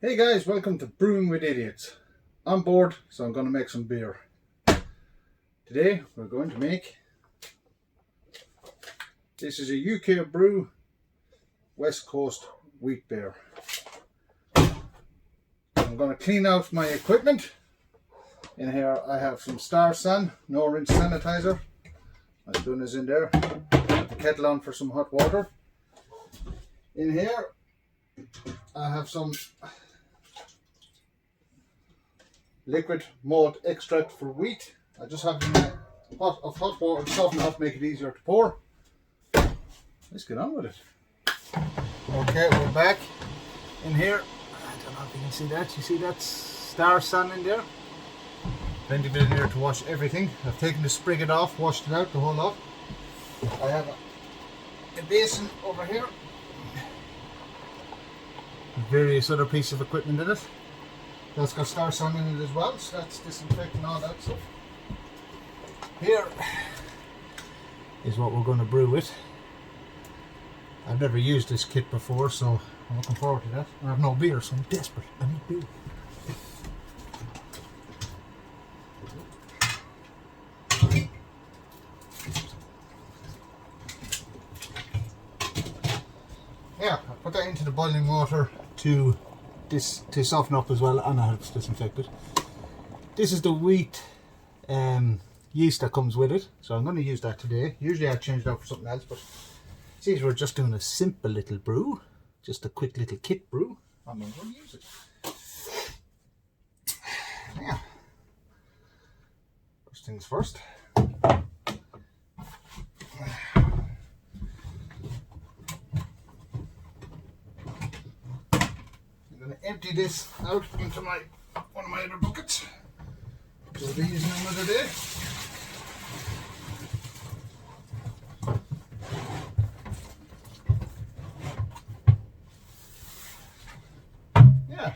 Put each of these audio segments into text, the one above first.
Hey guys, welcome to Brewing with Idiots. I'm bored, so I'm going to make some beer. Today we're going to make, this is a UK Brew West Coast wheat beer. I'm going to clean out my equipment. In here I have some Star San, no rinse sanitizer. My spoon is in there. Put the kettle on for some hot water. In here I have some liquid malt extract for wheat. I just have them in a pot of hot water to soften it up, make it easier to pour. Let's get on with it. Okay, we're back in here. I don't know if you can see that. You see that Star San in there? Plenty of it in there to wash everything. I've taken the spigot off, washed it out, the whole lot. I have a basin over here. Various other pieces of equipment in it. That's got Star San in it as well, so that's disinfecting all that stuff. Here is what we're going to brew with. I've never used this kit before, so I'm looking forward to that. I have no beer, so I'm desperate. I need beer. Yeah, I put that into the boiling water to soften up as well, and it helps disinfect it. This is the wheat yeast that comes with it, so I'm going to use that today. Usually I change it out for something else, but since we're just doing a simple little brew, just a quick little kit brew, I'm going to use it. Yeah. First things first. Empty this out into one of my other buckets, which I'll be using another day. Yeah.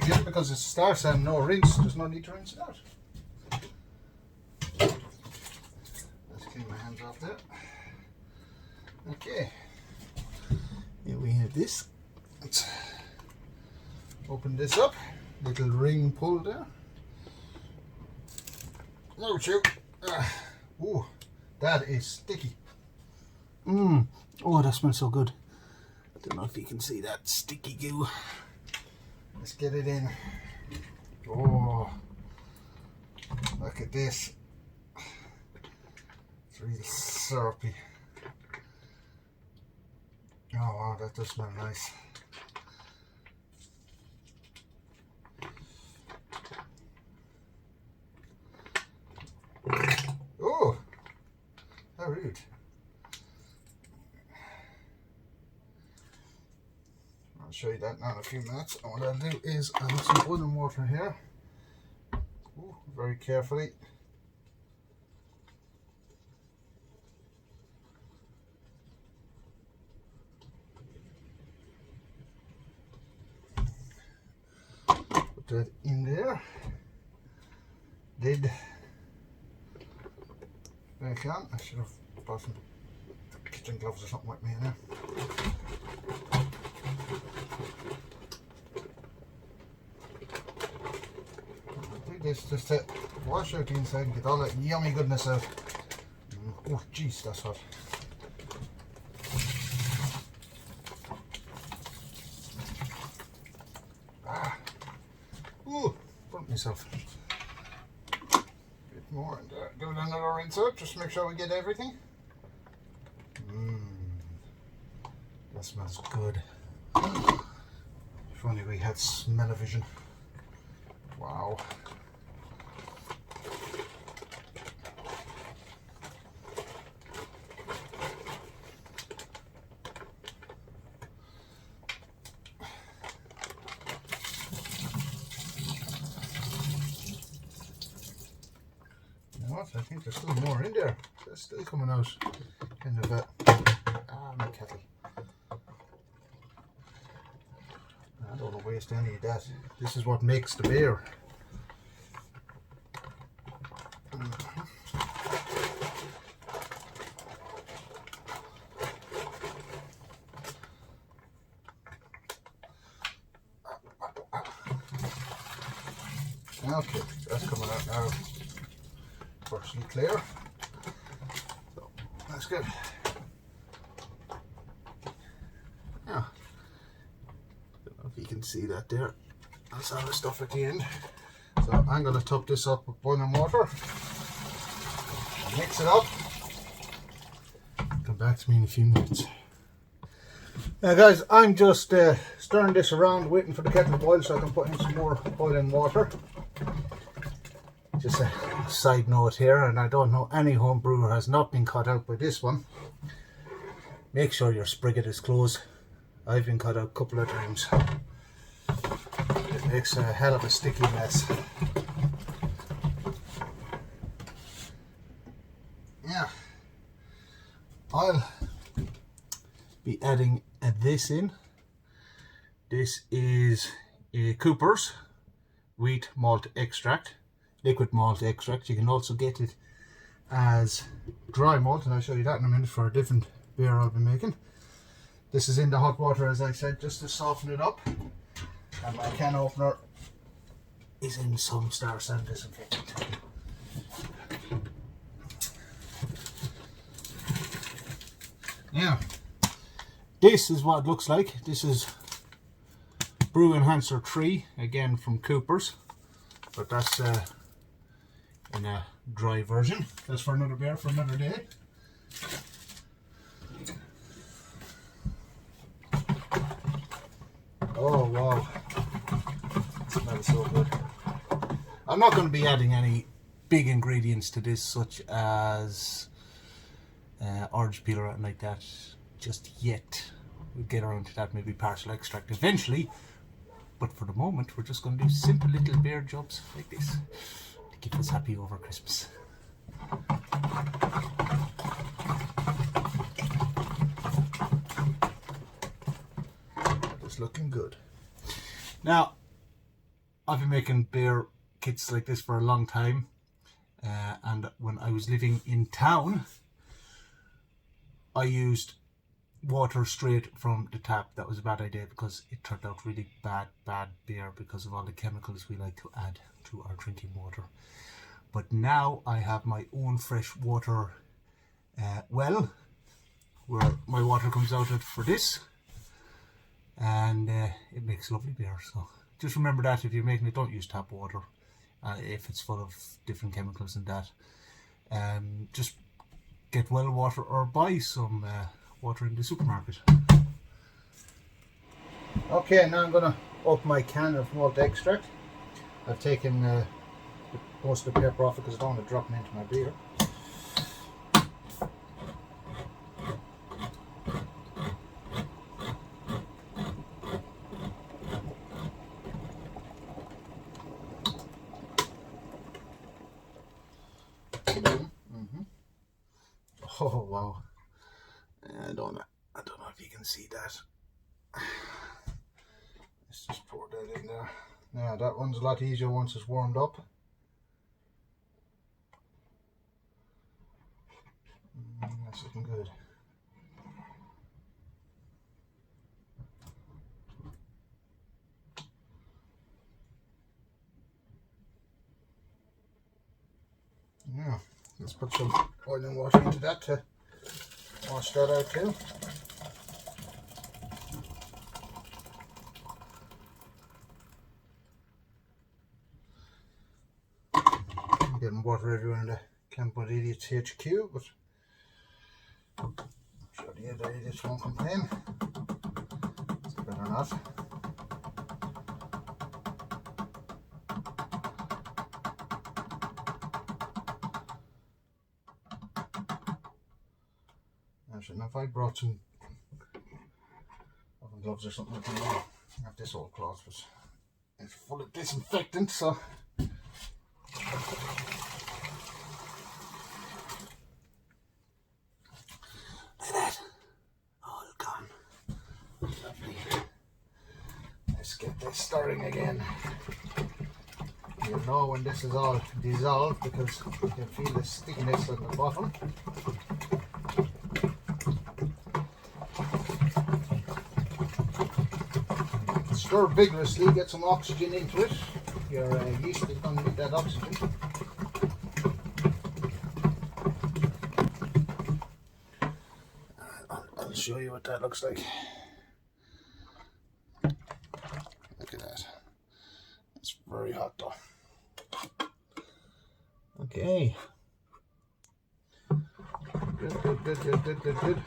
Again, because it's Star San, no rinse, there's no need to rinse it out. Let's clean my hands off there. Okay. Here we have this. Let's open this up. Little ring pull there. No shoot. Ooh, that is sticky. Oh, that smells so good. I don't know if you can see that sticky goo. Let's get it in. Oh, look at this. It's really syrupy. Oh wow, that does smell nice. Oh, how rude. I'll show you that now in a few minutes. And what I'll do is I'll have some boiling water here. Ooh, very carefully. Put that in there. Lid back on. I should have brought some kitchen gloves or something with me now. I'll do this just to wash out the inside and get all that yummy goodness out. Oh jeez, that's hot. Ooh, burnt myself. Bit more and do another rinse out, just to make sure we get everything. That smells good. If only we had smell-o-vision. Wow. I think there's still more in there. It's still coming out. Kind of my kettle. I don't want to waste any of that. This is what makes the beer. Okay, that's coming out now. Virtually clear. So that's good. Now, don't know if you can see that there. That's all the stuff at the end. So I'm going to top this up with boiling water. Mix it up. Come back to me in a few minutes. Now guys, I'm just stirring this around, waiting for the kettle to boil so I can put in some more boiling water. Just a side note here, and I don't know any home brewer has not been caught out by this one. Make sure your spigot is closed. I've been caught out a couple of times. It makes a hell of a sticky mess. Yeah, I'll be adding this in. This is a Cooper's wheat malt extract, liquid malt extract. You can also get it as dry malt, and I'll show you that in a minute for a different beer I'll be making. This is in the hot water, as I said, just to soften it up. And my can opener is in some Star San disinfectant. Yeah, this is what it looks like. This is Brew Enhancer 3, again from Cooper's, but that's in a dry version. That's for another beer for another day. Oh wow, it smells so good. I'm not going to be adding any big ingredients to this, such as orange peel or anything like that just yet. We'll get around to that, maybe partial extract eventually, but for the moment we're just going to do simple little beer jobs like this to keep us happy over Christmas. It's looking good. Now, I've been making beer kits like this for a long time, and when I was living in town I used water straight from the tap. That was a bad idea because it turned out really bad beer because of all the chemicals we like to add to our drinking water. But now I have my own fresh water well, where my water comes out of for this, and it makes lovely beer. So just remember that if you're making it, don't use tap water if it's full of different chemicals and that. Just get well water or buy some water in the supermarket. Okay, now I'm going to open my can of malt extract. I've taken most of the pepper off it because I don't want to drop it into my beer. Oh wow! I don't know if you can see that. Let's just pour that in there. Now that one's a lot easier once it's warmed up. That's looking good. Yeah, let's put some boiling water into that to wash that out too. I'm getting water everywhere in the Camp of Idiots HQ, but I'm sure the other idiots won't complain. It's better not. Actually, now if I brought some oven gloves or something, I have this old cloth, but it's full of disinfectant, so look at that, all gone. Lovely. Let's get this stirring again. You'll know when this is all dissolved because you can feel the stickiness at the bottom. Stir vigorously, get some oxygen into it. your yeast is going to need that oxygen. I'll show you what that looks like. Look at that. It's very hot though. Okay. Good.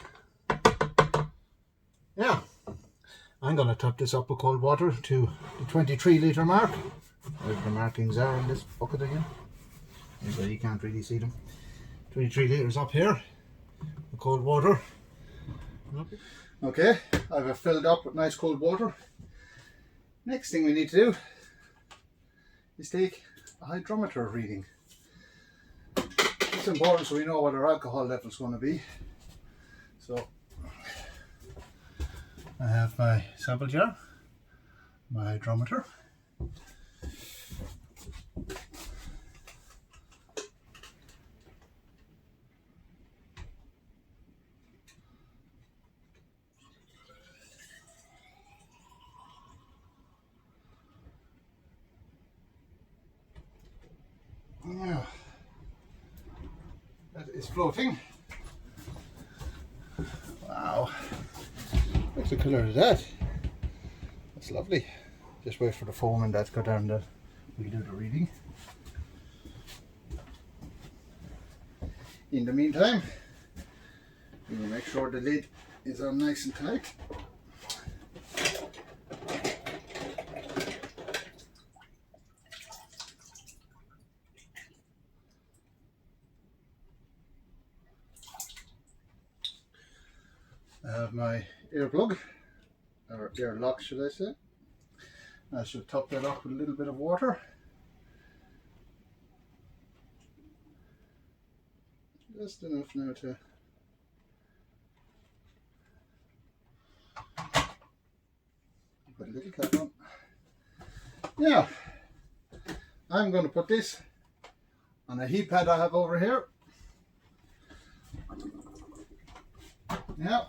Yeah. I'm going to top this up with cold water to the 23 litre mark. Wherever the markings are in this bucket again. Anyway, you can't really see them. 23 litres up here with cold water. Okay, I have it filled up with nice cold water. Next thing we need to do is take a hydrometer reading. It's important so we know what our alcohol level is going to be. So I have my sample jar, my hydrometer. Yeah, that is floating. Wow, what's the colour of that? That's lovely. Just wait for the foam and that to go down that we can do the reading. In the meantime, we will make sure the lid is on nice and tight. I have my earplug, or ear lock should I say. I should top that up with a little bit of water. Just enough now to put a little cap on. Yeah, I'm going to put this on a heat pad I have over here. Yeah,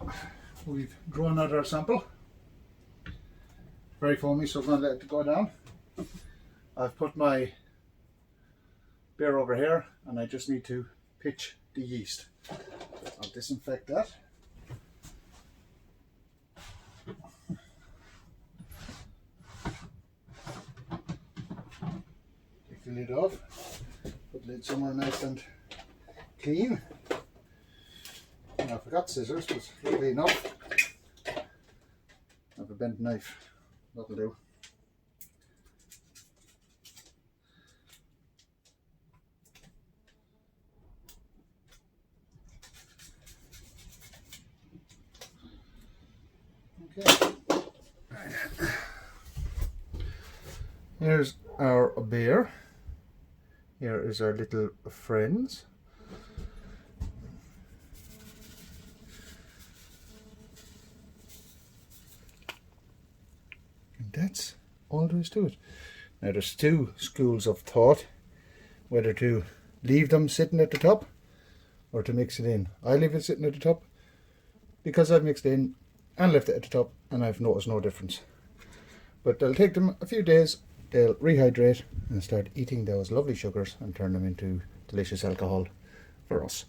we've drawn out our sample. Very foamy, so I'm going to let it go down. I've put my beer over here and I just need to pitch the yeast. I'll disinfect that. Take the lid off. Put the lid somewhere nice and clean. I forgot scissors, but luckily enough, I have a bent knife. That'll do. Okay. Here's our beer. Here is our little friends. That's all there is to it. Now there's two schools of thought whether to leave them sitting at the top or to mix it in. I leave it sitting at the top because I've mixed in and left it at the top and I've noticed no difference. But they'll take them a few days, they'll rehydrate and start eating those lovely sugars and turn them into delicious alcohol for us.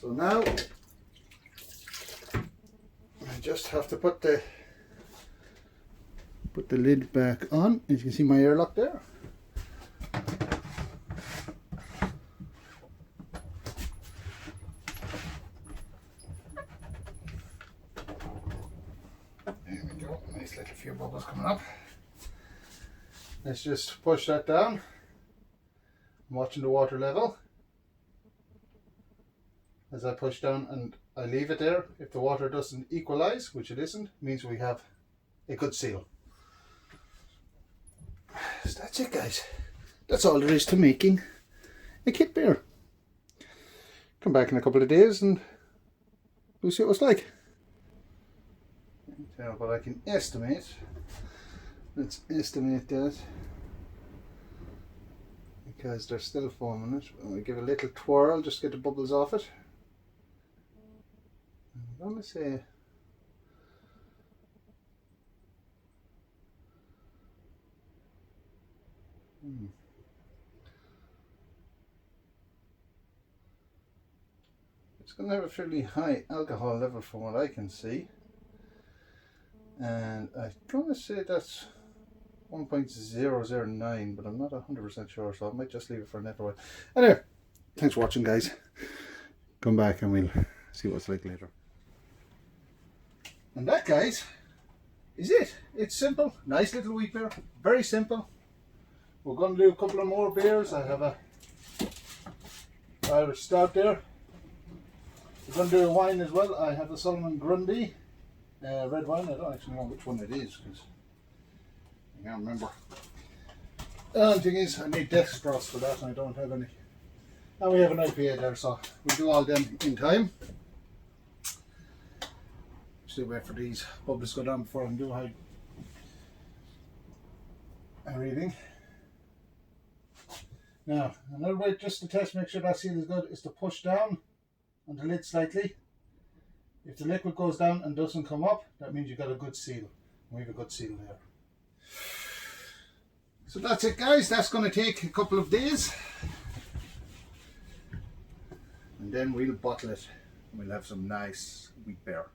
So now I just have to put the lid back on. As you can see my airlock there. There we go, nice little few bubbles coming up. Let's just push that down. I'm watching the water level. As I push down and I leave it there, if the water doesn't equalize, which it isn't, means we have a good seal. So that's it, guys. That's all there is to making a kit beer. Come back in a couple of days and we'll see what it's like. But I can estimate. Let's estimate that. Because they're still forming it. I'll give it a little twirl, just get the bubbles off it. gonna say it's gonna have a fairly high alcohol level from what I can see, and I'm gonna say that's 1.009, but I'm not 100% sure, so I might just leave it for another while. Anyway, thanks for watching, guys. Come back and we'll see what it's like later. And that, guys, is it. It's simple, nice little wheat beer, very simple. We're going to do a couple of more beers. I have a Irish stout there. We're going to do a wine as well. I have a Solomon Grundy red wine. I don't actually know which one it is because I can't remember. The only thing is I need dextrose for that and I don't have any. And we have an IPA there, so we'll do all them in time. Still wait for these bubbles to go down before I can do everything. Now, another way just to test, make sure that seal is good, is to push down on the lid slightly. If the liquid goes down and doesn't come up, that means you've got a good seal. We have a good seal there. So that's it, guys. That's going to take a couple of days. And then we'll bottle it. We'll have some nice wheat beer.